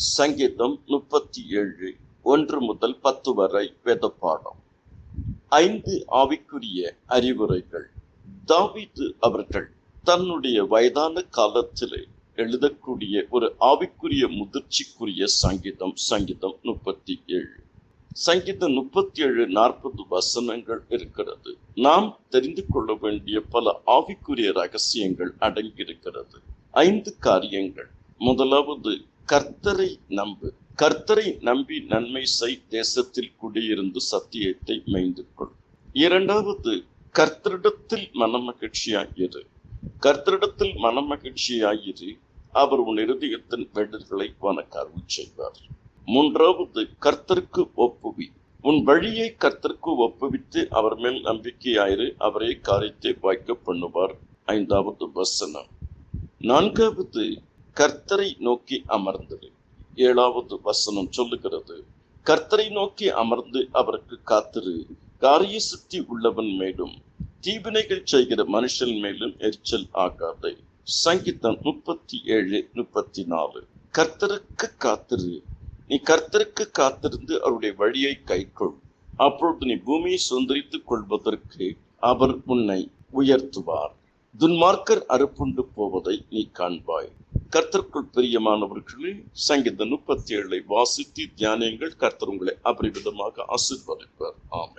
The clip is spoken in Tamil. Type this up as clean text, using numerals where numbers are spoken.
சங்கீதம் 37 1 முதல் 10 வரை வேதப்பாடம். 5 ஆவிக்குரிய அறிவுரைகள். தாவீது அவர்கள் தன்னுடைய வயதான காலத்திலே எழுதக்கூடிய ஒரு ஆவிக்குரிய முதிர்ச்சிக்குரிய சங்கீதம் 37. சங்கீதம் 37 40 வசனங்கள் இருக்கிறது. நாம் தெரிந்து கொள்ள வேண்டிய பல ஆவிக்குரிய ரகசியங்கள் அடங்கியிருக்கிறது. 5 காரியங்கள். முதலாவது, கர்த்தரை நம்பு. கர்த்தரை நம்பி நன்மை செய், தேசத்தில் குடியிருந்து சத்தியத்தை மேய்ந்து கொள். இரண்டாவது, கர்த்தரிடத்தில் மனமகிழ்ச்சியாயிரு. கர்த்தரிடத்தில் மனமகிழ்ச்சியாயிரு, அவர் உன் இருதயத்தின் வேண்டுதல்களை உனக்கு அருள் செய்வார். மூன்றாவது, கர்த்தருக்கு ஒப்புவி. உன் வழியை கர்த்தருக்கு ஒப்புவித்து அவர் மேல் நம்பிக்கையாயிரு, அவரே காரியத்தை வாய்க்க பண்ணுவார். 5வது வசனம். நான்காவது, கர்த்தரை நோக்கி அமர்ந்திரு. 7வது வசனம் சொல்லுகிறது, கர்த்தரை நோக்கி அமர்ந்து அவருக்கு காத்திரு, காரிய சித்தி உள்ளவன் மேலும் தீவினைகள் செய்கிற மனுஷன் மேலும் எரிச்சல் ஆகாதே. சங்கீதம் 37:34. கர்த்தருக்கு காத்திரு. நீ கர்த்தருக்கு காத்திருந்து அவருடைய வழியை கைக்கொள், அப்பொழுது நீ பூமியை சுதந்திரித்துக் கொள்வதற்கு அவர் உன்னை உயர்த்துவார். துன்மார்க்கர் அறுப்புண்டு போவதை நீ காண்பாய். கர்த்தருக்குள் பிரியமானவர்களே, சங்கீதம் 37 வாசித்து தியானியங்கள். கர்த்தர் உங்களை அபரிவிதமாக ஆசீர்வதிப்பார். ஆமென்.